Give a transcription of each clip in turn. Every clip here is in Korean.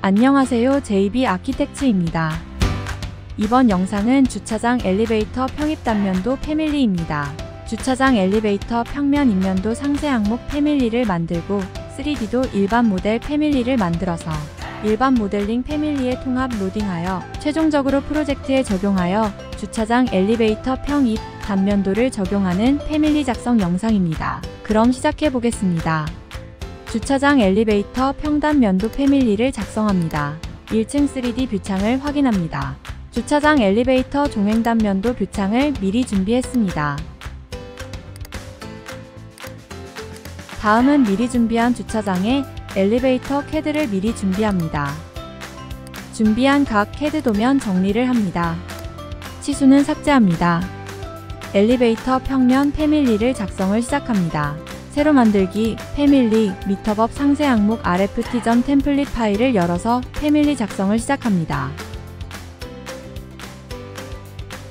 안녕하세요, JB 아키텍츠입니다. 이번 영상은 주차장 엘리베이터 평입 단면도 패밀리입니다. 주차장 엘리베이터 평면 인면도 상세 항목 패밀리를 만들고 3D도 일반 모델 패밀리를 만들어서 일반 모델링 패밀리에 통합 로딩하여 최종적으로 프로젝트에 적용하여 주차장 엘리베이터 평입 단면도를 적용하는 패밀리 작성 영상입니다. 그럼 시작해 보겠습니다. 주차장 엘리베이터 평단면도 패밀리를 작성합니다. 1층 3D 뷰창을 확인합니다. 주차장 엘리베이터 종횡단면도 뷰창을 미리 준비했습니다. 다음은 미리 준비한 주차장에 엘리베이터 CAD를 미리 준비합니다. 준비한 각 CAD 도면 정리를 합니다. 치수는 삭제합니다. 엘리베이터 평면 패밀리를 작성을 시작합니다. 새로 만들기 패밀리 미터법 상세 항목 rft 템플릿 파일을 열어서 패밀리 작성을 시작합니다.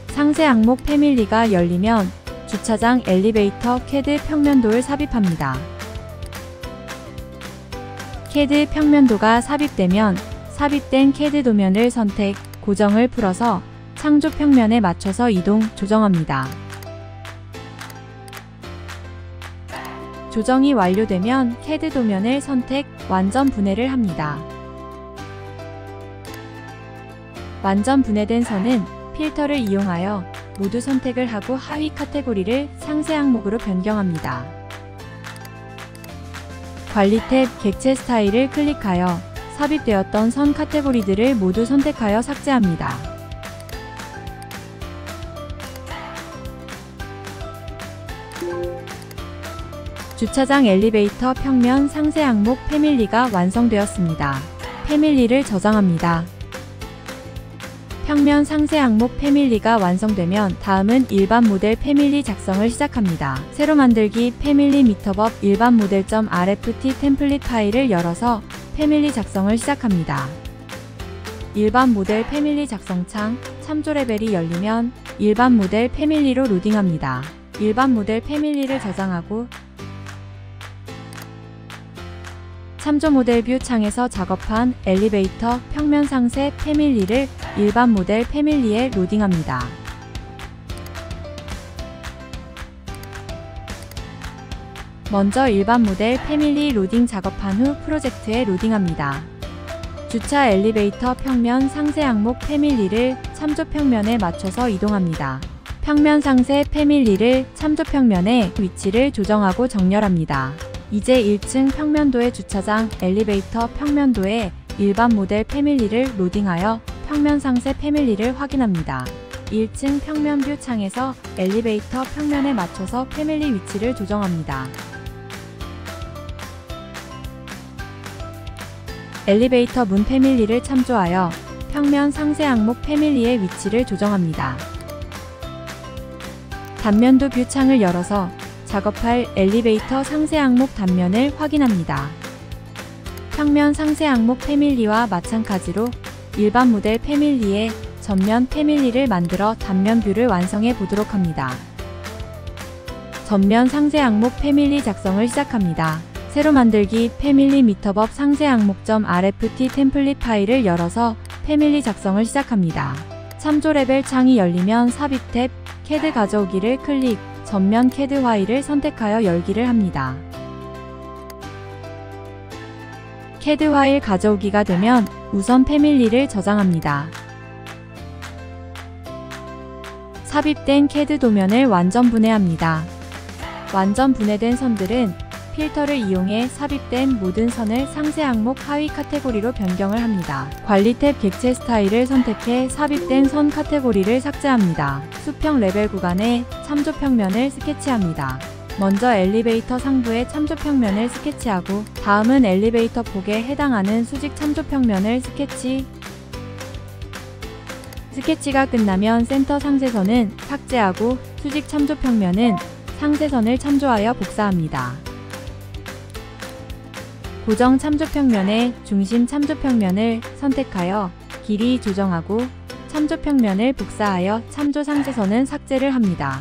상세 항목 패밀리가 열리면 주차장 엘리베이터 CAD 평면도를 삽입합니다. CAD 평면도가 삽입되면 삽입된 CAD 도면을 선택, 고정을 풀어서 창조 평면에 맞춰서 이동, 조정합니다. 조정이 완료되면 CAD 도면을 선택, 완전 분해를 합니다. 완전 분해된 선은 필터를 이용하여 모두 선택을 하고 하위 카테고리를 상세 항목으로 변경합니다. 관리 탭 객체 스타일을 클릭하여 삽입되었던 선 카테고리들을 모두 선택하여 삭제합니다. 주차장 엘리베이터 평면 상세 항목 패밀리가 완성되었습니다. 패밀리를 저장합니다. 평면 상세 항목 패밀리가 완성되면 다음은 일반 모델 패밀리 작성을 시작합니다. 새로 만들기 패밀리 미터법 일반 모델.rft 템플릿 파일을 열어서 패밀리 작성을 시작합니다. 일반 모델 패밀리 작성창 참조 레벨이 열리면 일반 모델 패밀리로 로딩합니다. 일반 모델 패밀리를 저장하고 참조 모델 뷰 창에서 작업한 엘리베이터 평면 상세 패밀리를 일반 모델 패밀리에 로딩합니다. 먼저 일반 모델 패밀리 로딩 작업한 후 프로젝트에 로딩합니다. 주차 엘리베이터 평면 상세 항목 패밀리를 참조 평면에 맞춰서 이동합니다. 평면 상세 패밀리를 참조 평면에 위치를 조정하고 정렬합니다. 이제 1층 평면도의 주차장 엘리베이터 평면도에 일반 모델 패밀리를 로딩하여 평면 상세 패밀리를 확인합니다. 1층 평면 뷰 창에서 엘리베이터 평면에 맞춰서 패밀리 위치를 조정합니다. 엘리베이터 문 패밀리를 참조하여 평면 상세 항목 패밀리의 위치를 조정합니다. 단면도 뷰 창을 열어서 작업할 엘리베이터 상세 항목 단면을 확인합니다. 평면 상세 항목 패밀리와 마찬가지로 일반 모델 패밀리에 전면 패밀리를 만들어 단면 뷰를 완성해 보도록 합니다. 전면 상세 항목 패밀리 작성을 시작합니다. 새로 만들기 패밀리 미터법 상세 항목.rft 템플릿 파일을 열어서 패밀리 작성을 시작합니다. 참조 레벨 창이 열리면 삽입 탭 CAD 가져오기를 클릭, 전면 CAD 파일을 선택하여 열기를 합니다. CAD 파일 가져오기가 되면 우선 패밀리를 저장합니다. 삽입된 CAD 도면을 완전 분해합니다. 완전 분해된 선들은 필터를 이용해 삽입된 모든 선을 상세 항목 하위 카테고리로 변경을 합니다. 관리 탭 객체 스타일을 선택해 삽입된 선 카테고리를 삭제합니다. 수평 레벨 구간에 참조 평면을 스케치합니다. 먼저 엘리베이터 상부의 참조 평면을 스케치하고 다음은 엘리베이터 폭에 해당하는 수직 참조 평면을 스케치가 끝나면 센터 상세선은 삭제하고 수직 참조 평면은 상세선을 참조하여 복사합니다. 고정 참조 평면에 중심 참조 평면을 선택하여 길이 조정하고 참조 평면을 복사하여 참조 상세선은 삭제를 합니다.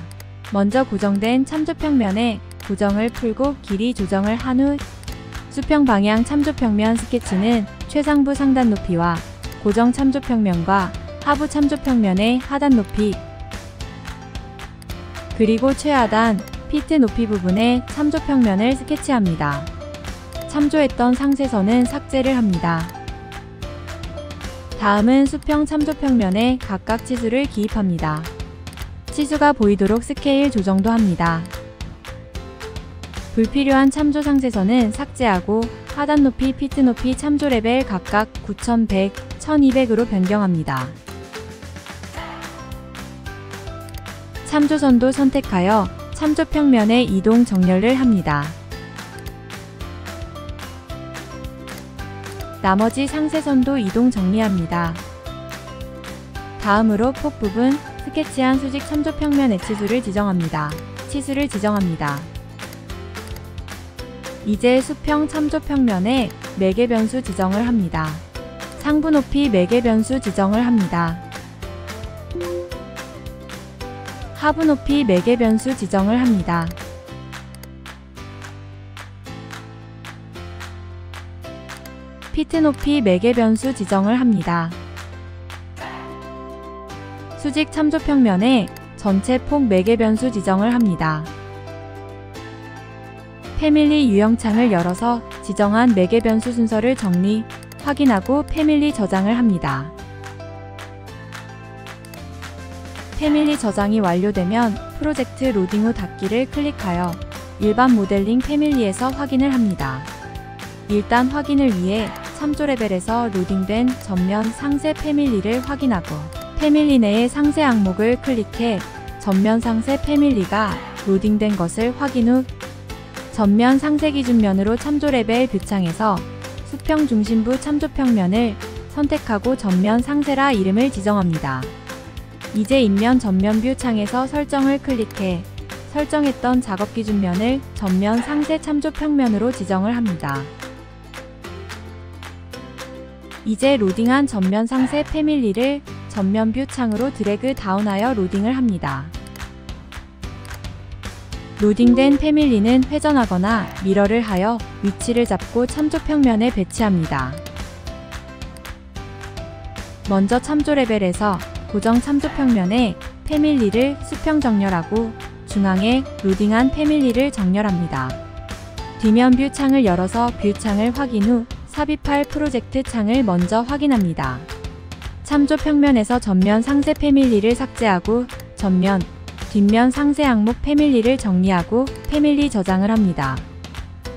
먼저 고정된 참조 평면에 고정을 풀고 길이 조정을 한 후 수평 방향 참조 평면 스케치는 최상부 상단 높이와 고정 참조평면과 하부 참조평면의 하단 높이, 그리고 최하단 피트 높이 부분의 참조평면을 스케치합니다. 참조했던 상세선은 삭제를 합니다. 다음은 수평 참조평면에 각각 치수를 기입합니다. 치수가 보이도록 스케일 조정도 합니다. 불필요한 참조 상세선은 삭제하고 하단 높이, 피트 높이, 참조 레벨 각각 9100, 1200으로 변경합니다. 참조선도 선택하여 참조평면의 이동 정렬을 합니다. 나머지 상세선도 이동 정리합니다. 다음으로 폭 부분, 스케치한 수직 참조평면의 치수를 지정합니다. 치수를 지정합니다. 이제 수평 참조평면에 매개 변수 지정을 합니다. 상부 높이 매개 변수 지정을 합니다. 하부 높이 매개 변수 지정을 합니다. 피트 높이 매개 변수 지정을 합니다. 수직 참조평면에 전체 폭 매개 변수 지정을 합니다. 패밀리 유형창을 열어서 지정한 매개 변수 순서를 정리, 확인하고 패밀리 저장을 합니다. 패밀리 저장이 완료되면 프로젝트 로딩 후 닫기를 클릭하여 일반 모델링 패밀리에서 확인을 합니다. 일단 확인을 위해 참조 레벨에서 로딩된 전면 상세 패밀리를 확인하고 패밀리 내의 상세 항목을 클릭해 전면 상세 패밀리가 로딩된 것을 확인 후 전면 상세 기준면으로 참조 레벨 뷰창에서 수평 중심부 참조평면을 선택하고 전면 상세라 이름을 지정합니다. 이제 인면 전면 뷰 창에서 설정을 클릭해 설정했던 작업 기준면을 전면 상세 참조평면으로 지정을 합니다. 이제 로딩한 전면 상세 패밀리를 전면 뷰 창으로 드래그 다운하여 로딩을 합니다. 로딩된 패밀리는 회전하거나 미러를 하여 위치를 잡고 참조평면에 배치합니다. 먼저 참조 레벨에서 고정 참조평면에 패밀리를 수평 정렬하고 중앙에 로딩한 패밀리를 정렬합니다. 뒷면 뷰 창을 열어서 뷰 창을 확인 후 삽입할 프로젝트 창을 먼저 확인합니다. 참조평면에서 전면 상세 패밀리를 삭제하고 전면, 뒷면 상세 항목 패밀리를 정리하고 패밀리 저장을 합니다.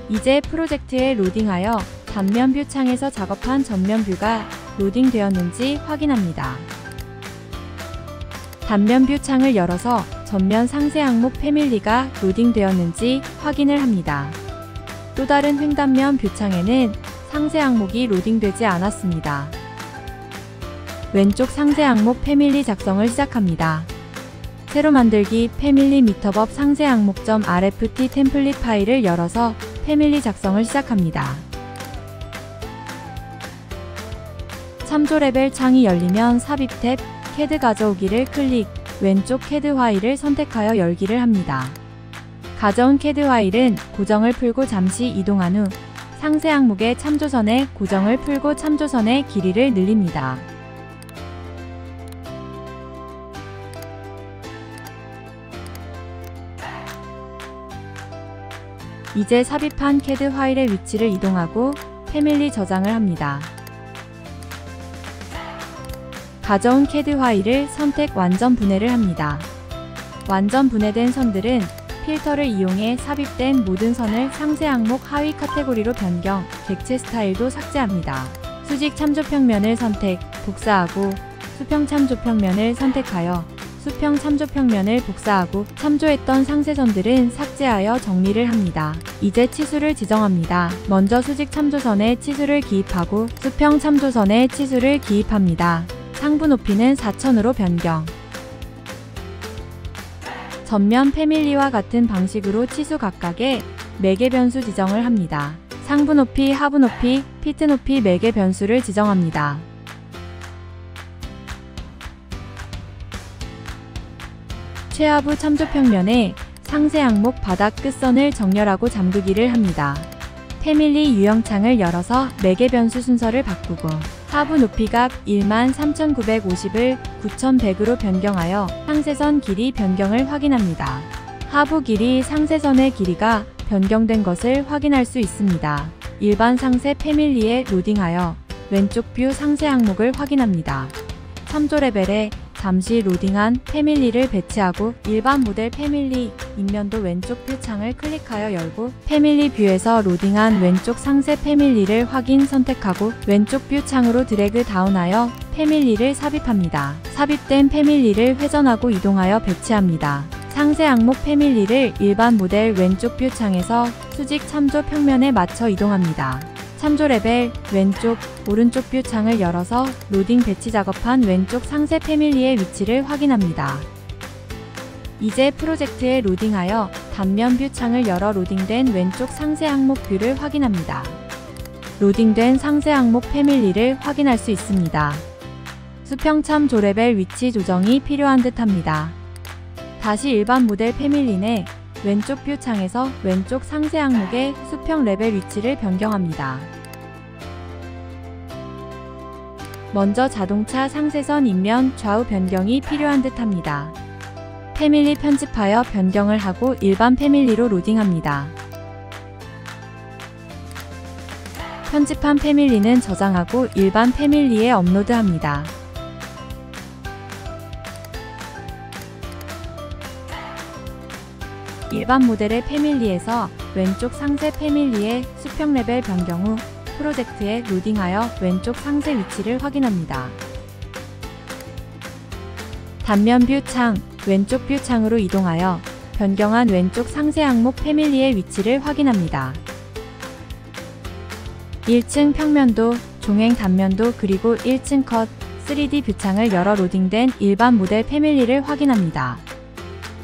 이제 프로젝트에 로딩하여 단면 뷰 창에서 작업한 전면 뷰가 로딩되었는지 확인합니다. 단면 뷰 창을 열어서 전면 상세 항목 패밀리가 로딩되었는지 확인을 합니다. 또 다른 횡단면 뷰 창에는 상세 항목이 로딩되지 않았습니다. 왼쪽 상세 항목 패밀리 작성을 시작합니다. 새로 만들기 패밀리 미터법 상세 항목점 RFT 템플릿 파일을 열어서 패밀리 작성을 시작합니다. 참조 레벨 창이 열리면 삽입 탭 CAD 가져오기를 클릭, 왼쪽 CAD 파일을 선택하여 열기를 합니다. 가져온 CAD 파일은 고정을 풀고 잠시 이동한 후 상세 항목의 참조선에 고정을 풀고 참조선의 길이를 늘립니다. 이제 삽입한 CAD 파일의 위치를 이동하고 패밀리 저장을 합니다. 가져온 CAD 파일을 선택 완전 분해를 합니다. 완전 분해된 선들은 필터를 이용해 삽입된 모든 선을 상세 항목 하위 카테고리로 변경, 객체 스타일도 삭제합니다. 수직 참조평면을 선택, 복사하고 수평 참조평면을 선택하여 수평 참조평면을 복사하고 참조했던 상세선들은 삭제하여 정리를 합니다. 이제 치수를 지정합니다. 먼저 수직 참조선에 치수를 기입하고 수평 참조선에 치수를 기입합니다. 상부 높이는 4000으로 변경. 전면 패밀리와 같은 방식으로 치수 각각의 매개 변수 지정을 합니다. 상부 높이, 하부 높이, 피트 높이 매개 변수를 지정합니다. 최하부 참조평면에 상세 항목 바닥 끝선을 정렬하고 잠그기를 합니다. 패밀리 유형창을 열어서 매개 변수 순서를 바꾸고 하부 높이값 13,950을 9,100으로 변경하여 상세선 길이 변경을 확인합니다. 하부 길이 상세선의 길이가 변경된 것을 확인할 수 있습니다. 일반 상세 패밀리에 로딩하여 왼쪽 뷰 상세 항목을 확인합니다. 참조 레벨에 잠시 로딩한 패밀리를 배치하고 일반 모델 패밀리 인면도 왼쪽 뷰 창을 클릭하여 열고 패밀리 뷰에서 로딩한 왼쪽 상세 패밀리를 확인 선택하고 왼쪽 뷰 창으로 드래그 다운하여 패밀리를 삽입합니다. 삽입된 패밀리를 회전하고 이동하여 배치합니다. 상세 항목 패밀리를 일반 모델 왼쪽 뷰 창에서 수직 참조 평면에 맞춰 이동합니다. 참조 레벨 왼쪽, 오른쪽 뷰 창을 열어서 로딩 배치 작업한 왼쪽 상세 패밀리의 위치를 확인합니다. 이제 프로젝트에 로딩하여 단면 뷰 창을 열어 로딩된 왼쪽 상세 항목 뷰를 확인합니다. 로딩된 상세 항목 패밀리를 확인할 수 있습니다. 수평 참조 레벨 위치 조정이 필요한 듯 합니다. 다시 일반 모델 패밀리 내 왼쪽 뷰 창에서 왼쪽 상세 항목의 수평 레벨 위치를 변경합니다. 먼저 자동차 상세선 인면 좌우 변경이 필요한 듯 합니다. 패밀리 편집하여 변경을 하고 일반 패밀리로 로딩합니다. 편집한 패밀리는 저장하고 일반 패밀리에 업로드합니다. 일반 모델의 패밀리에서 왼쪽 상세 패밀리의 수평 레벨 변경 후 프로젝트에 로딩하여 왼쪽 상세 위치를 확인합니다. 단면 뷰 창, 왼쪽 뷰 창으로 이동하여 변경한 왼쪽 상세 항목 패밀리의 위치를 확인합니다. 1층 평면도, 종횡 단면도 그리고 1층 컷, 3D 뷰 창을 열어 로딩된 일반 모델 패밀리를 확인합니다.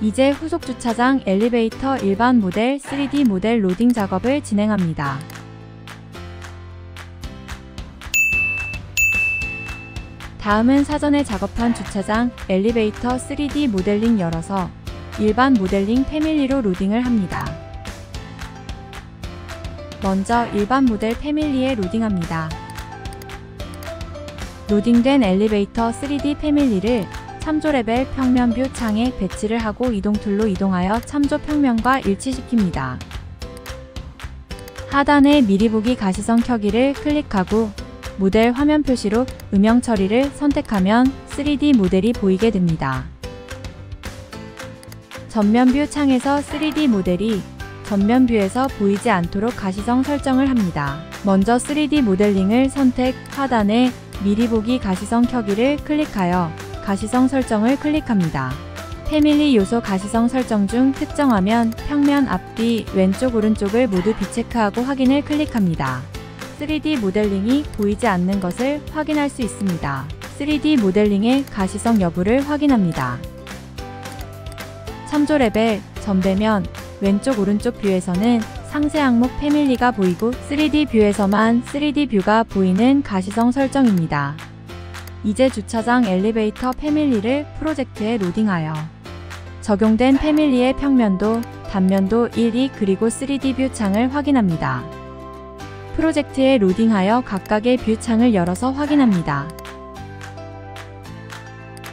이제 후속 주차장 엘리베이터 일반 모델 3D 모델 로딩 작업을 진행합니다. 다음은 사전에 작업한 주차장 엘리베이터 3D 모델링 열어서 일반 모델링 패밀리로 로딩을 합니다. 먼저 일반 모델 패밀리에 로딩합니다. 로딩된 엘리베이터 3D 패밀리를 참조 레벨 평면 뷰 창에 배치를 하고 이동 툴로 이동하여 참조 평면과 일치시킵니다. 하단의 미리 보기 가시성 켜기를 클릭하고 모델 화면 표시로 음영 처리를 선택하면 3D 모델이 보이게 됩니다. 전면 뷰 창에서 3D 모델이 전면 뷰에서 보이지 않도록 가시성 설정을 합니다. 먼저 3D 모델링을 선택, 하단에 미리 보기 가시성 켜기를 클릭하여 가시성 설정을 클릭합니다. 패밀리 요소 가시성 설정 중 특정화면, 평면 앞뒤, 왼쪽 오른쪽을 모두 비체크하고 확인을 클릭합니다. 3D 모델링이 보이지 않는 것을 확인할 수 있습니다. 3D 모델링의 가시성 여부를 확인합니다. 참조 레벨, 전배면, 왼쪽 오른쪽 뷰에서는 상세 항목 패밀리가 보이고 3D 뷰에서만 3D 뷰가 보이는 가시성 설정입니다. 이제 주차장 엘리베이터 패밀리를 프로젝트에 로딩하여 적용된 패밀리의 평면도, 단면도 1, 2 그리고 3D 뷰 창을 확인합니다. 프로젝트에 로딩하여 각각의 뷰 창을 열어서 확인합니다.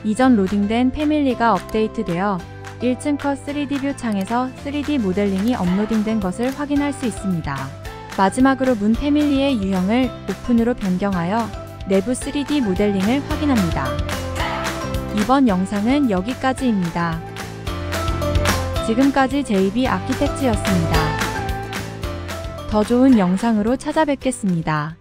이전 로딩된 패밀리가 업데이트되어 1층 컷 3D 뷰 창에서 3D 모델링이 업로딩된 것을 확인할 수 있습니다. 마지막으로 문 패밀리의 유형을 오픈으로 변경하여 내부 3D 모델링을 확인합니다. 이번 영상은 여기까지입니다. 지금까지 JB 아키텍트였습니다. 더 좋은 영상으로 찾아뵙겠습니다.